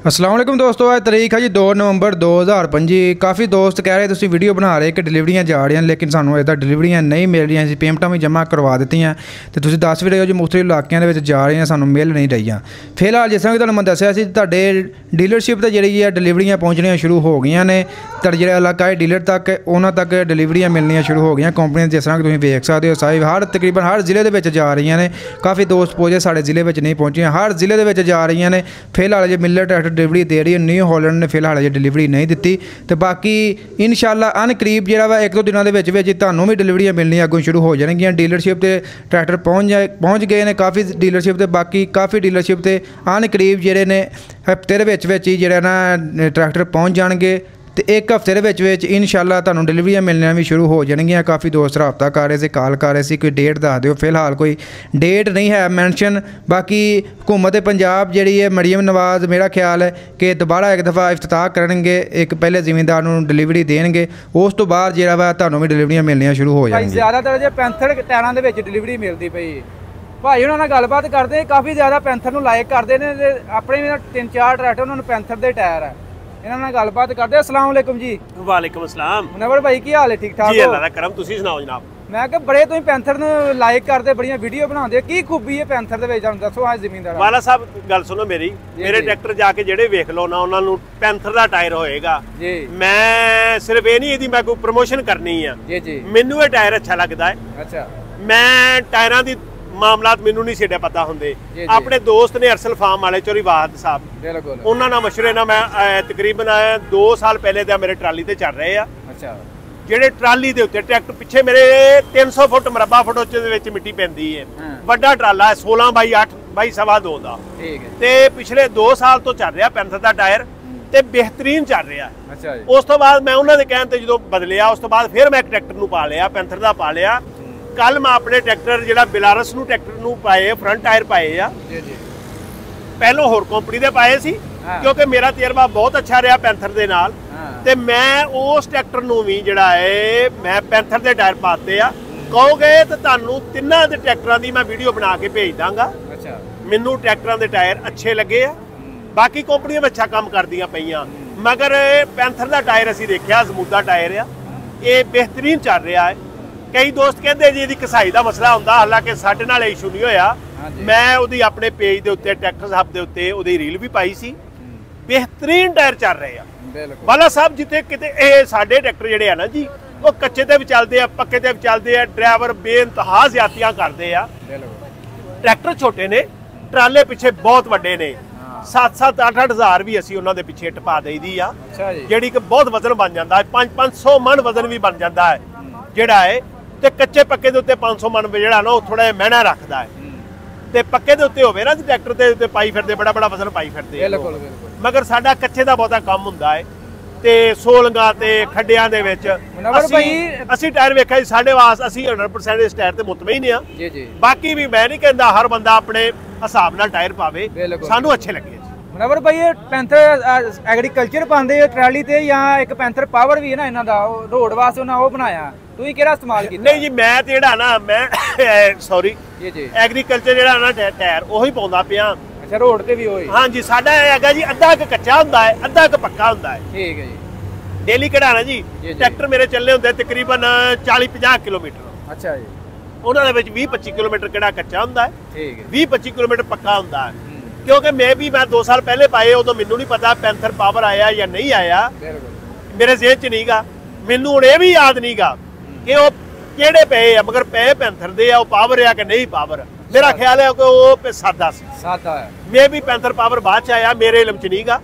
अस्सलाम वालेकुम दोस्तों, आज तारीख है जी 2 नवंबर 2025। काफ़ी दोस्त कह रहे तुसी वीडियो बना रहे कि डिलीवरियां जा रही हैं, लेकिन सानू अजे तक डिलीवरियां नहीं मिल रही। ਅਸੀਂ ਪੇਮੈਂਟਾਂ ਵੀ ਜਮ੍ਹਾਂ ਕਰਵਾ ਦਿੱਤੀਆਂ ਤੇ ਤੁਸੀਂ ਦੱਸ ਵੀ ਰਹੇ ਹੋ ਜੀ ਮੁਖਤਲਿਫ ਇਲਾਕਿਆਂ ਦੇ ਵਿੱਚ ਜਾ ਰਹੀਆਂ, ਸਾਨੂੰ ਮਿਲ ਨਹੀਂ ਰਹੀਆਂ। ਫਿਲਹਾਲ ਜਿਸ ਤਰ੍ਹਾਂ ਕਿ ਤੁਹਾਨੂੰ ਮੈਂ ਦੱਸਿਆ ਸੀ, ਤੁਹਾਡੇ ਡੀਲਰਸ਼ਿਪ ਤੇ ਜਿਹੜੀ ਹੈ ਡਿਲੀਵਰੀਆਂ ਪਹੁੰਚਣੀਆਂ ਸ਼ੁਰੂ ਹੋ ਗਈਆਂ ਨੇ। ਤੁਹਾਡੇ ਜਿਹੜੇ ਇਲਾਕਾ ਹੈ ਡੀਲਰ ਤੱਕ ਉਹਨਾਂ ਤੱਕ ਡਿਲੀਵਰੀਆਂ ਮਿਲਣੀਆਂ ਸ਼ੁਰੂ ਹੋ ਗਈਆਂ। ਕੰਪਨੀਆਂ ਜਿਸ ਤਰ੍ਹਾਂ ਕਿ ਤੁਸੀਂ ਵੇਖ ਸਕਦੇ ਹੋ ਸਾਹਿਬ ਤਕਰੀਬਨ ਹਰ ਜ਼ਿਲ੍ਹੇ ਦੇ ਵਿੱਚ ਜਾ ਰਹੀਆਂ ਨੇ। ਕਾफ़ी दोस्त पहुँचे ਸਾਡੇ ਜ਼ਿਲ੍ਹੇ ਵਿੱਚ ਨਹੀਂ ਪਹੁੰਚੀਆਂ, ਹਰ ਜ਼ਿਲ੍ਹੇ ਦੇ ਵਿੱਚ ਜਾ ਰਹੀਆਂ ਨੇ। ਫਿਲਹਾਲ ਜੇ ਮਿਲਰ ਟਰੈਕਟਰ ਡਿਲੀਵਰੀ ਦੇ ਰਹੀ ਹੈ, ਨਿਊ ਹਾਲੈਂਡ ਨੇ ਫਿਲਹਾਲ ਅਜੇ ਡਿਲੀਵਰੀ ਨਹੀਂ ਦਿੱਤੀ ਤੇ ਬਾਕੀ ਇਨਸ਼ਾਅੱਲਾ ਅਨਕਰੀਬ ਜਿਹੜਾ ਵਾ 1-2 ਦਿਨਾਂ ਦੇ ਵਿੱਚ ਤੁਹਾਨੂੰ ਵੀ ਡਿਲੀਵਰੀਆਂ ਮਿਲਣੀਆਂ ਅੱਗੋਂ ਸ਼ੁਰੂ ਹੋ ਜਾਣਗੀਆਂ। ਡੀਲਰਸ਼ਿਪ ਤੇ ਟਰੈਕਟਰ ਪਹੁੰਚ ਗਏ ਨੇ ਕਾफ़ੀ ਡੀਲਰਸ਼ਿਪ ਤੇ, ਬਾਕੀ ਕਾफ़ੀ ਡੀਲਰਸ਼ਿਪ ਤੇ ਅਨਕਰੀਬ ਜਿਹੜੇ ਨੇ ਹਫ਼ਤੇ ਦੇ ਵਿੱਚ ਹੀ ਜਿਹੜਾ ਨਾ ਟਰੈਕਟਰ ਪਹੁੰਚ ਜਾਣਗੇ ਤੇ ਇੱਕ ਹਫ਼ਤੇ ਦੇ ਵਿੱਚ ਇਨਸ਼ਾਅੱਲਾ ਤੁਹਾਨੂੰ ਡਿਲੀਵਰੀਆਂ ਮਿਲਣੀਆਂ ਵੀ ਸ਼ੁਰੂ ਹੋ ਜਾਣਗੀਆਂ। ਕਾफ़ी ਦੋਸਤ ਰਾਬਤਾ ਕਰ ਰਹੇ ਸੀ, ਕਾਲ ਕਰ ਰਹੇ ਸੀ ਕੋਈ ਡੇਟ ਦੱਸ ਦਿਓ। ਫਿਲਹਾਲ ਕੋਈ ਡੇਟ ਨਹੀਂ ਹੈ ਮੈਂਸ਼ਨ। ਬਾਕੀ हुकूमत पंजाब जी है मरीम नवाज़ मेरा ख्याल है कि दोबारा एक दफ़ा इफ्तिताह करेंगे, एक पहले जिमींदार को डिलीवरी देंगे, उस तो बाद जो है तुहानूं भी डिलीवरियां मिलनियां शुरू हो जाएंगी। ज़्यादातर जो पैंथर टायरां दे विच डिलीवरी मिलती पई भाई उन्होंने गलबात करते काफ़ी ज़्यादा पैंथर नूं लाइक करते हैं। अपने 3-4 ट्रैक्टर उन्होंने पैंथर के टायर है, इन्होंने गलबात करते। अस्सलाम वालेकुम जी। वालेकुम अस्सलाम। मुनव्वर भाई की हाल है? ठीक ठाक जी, अल्लाह दा करम। तुसीं सुनाओ जनाब। मैं कि बड़े तुसीं पैंथर नूं लाइक करते, बड़ियां वीडियो बनाते, की खूबी है पैंथर दे विच दसो। आज ज़मींदार वाला साहब गल सुनो मेरी, मेरे ट्रैक्टर जाके जेड़े वेख लो ना उन्हां नूं पैंथर दा टायर होएगा जी। मैं सिर्फ ये नहीं इहदी मैं कोई प्रमोशन करनी है जी जी, मैनू ये टायर अच्छा लगदा है। अच्छा, मैं टायरां दी मामलात मैनू नहीं सीधे पता होंदे। अपने दोस्त ने अरसल फार्म वाले चोरीवाद साहब, बिल्कुल उन्हां नाल मशवरे नाल मैं तकरीबन 2 साल पहले दा मेरे ट्राली ते चल रहे आ। अच्छा, ਜਿਹੜੇ ਟਰਾਲੀ ਦੇ ਉੱਤੇ ਟਰੈਕਟਰ ਪਿੱਛੇ ਮੇਰੇ 300 ਫੁੱਟ ਮਰਬਾ ਫੁੱਟ ਉੱਚੇ ਦੇ ਵਿੱਚ ਮਿੱਟੀ ਪੈਂਦੀ ਹੈ। ਵੱਡਾ ਟਰਾਲਾ ਹੈ 16x8x2 ਦਾ। ਠੀਕ ਹੈ। ਤੇ ਪਿਛਲੇ 2 ਸਾਲ ਤੋਂ ਚੱਲ ਰਿਹਾ ਪੈਂਥਰ ਦਾ ਟਾਇਰ ਤੇ ਬਿਹਤਰੀਨ ਚੱਲ ਰਿਹਾ। ਅੱਛਾ ਜੀ। ਉਸ ਤੋਂ ਬਾਅਦ ਮੈਂ ਉਹਨਾਂ ਦੇ ਕਹਿਣ ਤੇ ਜਦੋਂ ਬਦਲਿਆ, ਉਸ ਤੋਂ ਬਾਅਦ ਫਿਰ ਮੈਂ ਇੱਕ ਟਰੈਕਟਰ ਨੂੰ ਪਾ ਲਿਆ, ਪੈਂਥਰ ਦਾ ਪਾ ਲਿਆ। ਕੱਲ ਮੈਂ ਆਪਣੇ ਟਰੈਕਟਰ ਜਿਹੜਾ ਬਿਲਾਰਸ ਨੂੰ ਟਰੈਕਟਰ ਨੂੰ ਪਾਏ, ਫਰੰਟ ਟਾਇਰ ਪਾਏ ਆ ਜੀ ਜੀ। ਪਹਿਲੋਂ ਹੋਰ ਕੰਪਨੀ ਦੇ ਪਾਏ ਸੀ ਕਿਉਂਕਿ ਮੇਰਾ ਤਜਰਬਾ ਬਹੁਤ ਅੱਛਾ ਰਿਹਾ ਪੈਂਥਰ ਦੇ ਨਾਲ ਤੇ ਮੈਂ ਉਸ ਟਰੈਕਟਰ ਨੂੰ ਵੀ ਜਿਹੜਾ ਹੈ ਮੈਂ ਪੈਂਥਰ ਦੇ ਟਾਇਰ ਪਾਤੇ ਆ। ਕਹੋਗੇ ਤਾਂ ਤੁਹਾਨੂੰ ਤਿੰਨਾਂ ਦੇ ਟਰੈਕਟਰਾਂ ਦੀ ਮੈਂ ਵੀਡੀਓ ਬਣਾ ਕੇ ਭੇਜ ਦਾਂਗਾ। ਅੱਛਾ, ਮੈਨੂੰ ਟਰੈਕਟਰਾਂ ਦੇ ਟਾਇਰ ਅੱਛੇ ਲੱਗੇ ਆ। ਬਾਕੀ ਕੰਪਨੀਆਂ ਅੱਛਾ ਕੰਮ ਕਰਦੀਆਂ ਪਈਆਂ, ਮਗਰ ਪੈਂਥਰ ਦਾ ਟਾਇਰ ਅਸੀਂ ਦੇਖਿਆ ਜ਼ਮੂਦਾ ਟਾਇਰ ਆ, ਇਹ ਬਿਹਤਰੀਨ ਚੱਲ ਰਿਹਾ ਹੈ। ਕਈ ਦੋਸਤ ਕਹਿੰਦੇ ਜੀ ਇਹਦੀ ਘਸਾਈ ਦਾ ਮਸਲਾ ਹੁੰਦਾ, ਹਾਲਾਂਕਿ ਸਾਡੇ ਨਾਲ ਇਸ਼ੂ ਨਹੀਂ ਹੋਇਆ। ਮੈਂ ਉਹਦੀ ਆਪਣੇ ਪੇਜ ਦੇ ਉੱਤੇ ਟਰੈਕਟਰ ਹੱਬ ਦੇ ਉੱਤੇ ਉਹਦੀ ਰੀਲ ਵੀ ਪਾਈ ਸੀ। ਬਿਹਤਰੀਨ ਟਾਇਰ ਚੱਲ ਰਹੇ ਆ ਵਾਲਾ ਸਾਹਿਬ। ਜਿੱਥੇ ਕਿਤੇ ਇਹ ਸਾਡੇ ਟਰੈਕਟਰ ਜਿਹੜੇ ਆ ਨਾ ਜੀ, ਉਹ ਕੱਚੇ ਤੇ ਵੀ ਚੱਲਦੇ ਆ, ਪੱਕੇ ਤੇ ਵੀ ਚੱਲਦੇ ਆ, ਡਰਾਈਵਰ ਬੇਇੰਤਹਾ ਜ਼ਿਆਦਤੀਆਂ ਕਰਦੇ ਆ। ਟਰੈਕਟਰ ਛੋਟੇ ਨੇ, ਟਰਾਲੇ ਪਿੱਛੇ ਬਹੁਤ ਵੱਡੇ ਨੇ। 7-7 8-8 ਹਜ਼ਾਰ ਵੀ ਅਸੀਂ ਉਹਨਾਂ ਦੇ ਪਿੱਛੇ ਟਪਾ ਦੇਈਦੀ ਆ, ਜਿਹੜੀ ਕਿ ਬਹੁਤ ਵਜ਼ਨ ਬਣ ਜਾਂਦਾ ਹੈ। 500 ਮਣ ਵਜ਼ਨ ਵੀ ਬਣ ਜਾਂਦਾ ਹੈ ਜਿਹੜਾ ਹੈ। ਤੇ ਕੱਚੇ ਪੱਕੇ ਦੇ ਉੱਤੇ 500 ਮਣ ਜਿਹੜਾ ਨਾ ਉਹ ਥੋੜਾ ਜਿਹਾ ਮਹਿਣਾ ਰੱਖਦਾ ਹੈ। ਤੇ ਪੱਕੇ ਦੇ ਉੱਤੇ ਹੋਵੇ ਨਾ ਟਰੈਕਟਰ ਦੇ ਉੱਤੇ ਪਾਈ ਫਿਰਦੇ, ਬੜਾ ਵਜ਼ਨ ਪਾਈ ਫਿਰਦੇ। ਮਗਰ ਸਾਡਾ ਕੱਚੇ ਦਾ ਬਹੁਤਾ ਕੰਮ ਹੁੰਦਾ ਹੈ ਤੇ ਸੋਲੰਗਾ ਤੇ ਖੱਡਿਆਂ ਦੇ ਵਿੱਚ ਅਸੀਂ ਟਾਇਰ ਵੇਖਿਆ ਜੀ ਸਾਡੇ ਵਾਸ। ਅਸੀਂ 100% ਇਸ ਟਾਇਰ ਤੇ ਮੁਤਮਈਨ ਆ ਜੀ ਜੀ। ਬਾਕੀ ਵੀ ਮੈਂ ਨਹੀਂ ਕਹਿੰਦਾ ਹਰ ਬੰਦਾ ਆਪਣੇ ਹਿਸਾਬ ਨਾਲ ਟਾਇਰ ਪਾਵੇ, ਸਾਨੂੰ ਅੱਛੇ ਲੱਗੇ। मुनव्वर भाई ये पैंथर एग्रीकल्चर पाते ट्राली ते या एक पैंथर पावर भी है ना इन्हां दा रोड वास्ते उन्हां ओ बनाया, तुसीं किहड़ा इस्तेमाल कीता? नहीं जी, मैं ते जेहड़ा ना मैं सॉरी जी जी एग्रीकल्चर जेहड़ा ना टायर ओही पाउंदा पिया। अच्छा, रोड ते भी ओही? हां जी, साडा हैगा जी अद्धा क कच्चा हुंदा है, अद्धा क पक्का हुंदा है। ठीक है जी। डेली कढाना जी ट्रैक्टर मेरे चलने हुंदे तकरीबन 40-50 किलोमीटर। अच्छा जी। उन्हां दे विच 20-25 किलोमीटर किहड़ा कच्चा हुंदा है, ठीक है, 20-25 किलोमीटर पक्का हुंदा है। क्योंकि मैं 2 साल पहले पाए, उदों मैनू नहीं पता पैंथर पावर आया या नहीं आया, मेरे जेहन च नहीं गा। मैनू हुण ये भी याद नहीं गा कि वो किहड़े पे आ, मगर पे पैंथर दे आ, पावर आ कि नहीं पावर। मेरा ख्याल है कि वो सादा सी, सादा है। मैं भी पैंथर पावर बाद च आया, मेरे इलम च नहीं गा।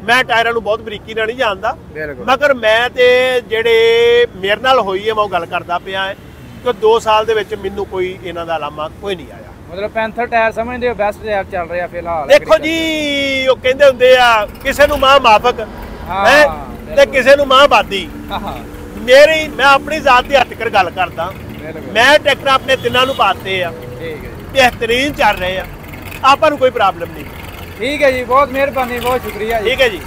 मैं टायरां नूं बहुत बरीकी नाल नहीं जानदा, मगर मैं ते जेहड़े मेरे नाल होई है मैं गल करदा पिया है कि 2 साल दे विच मैनू कोई इन्हां दा लामा कोई नहीं आया। मतलब पैंथर टायर समझते हो बेस्ट टायर चल रहा फिलहाल? देखो जी, वो कहते हुंदे आ किसे नूं मां माफक है ते किसे नूं मां बादी। मेरी मैं अपनी जात दी हट कर गल करदा, मैं ट्रैक्टर अपने तिन्नां नूं पाते आ, ठीक है, बेहतरीन चल रहे आ, आपां नूं कोई प्रॉब्लम नहीं। ठीक है जी, बहुत मेहरबानी, बहुत शुक्रिया। ठीक है जी।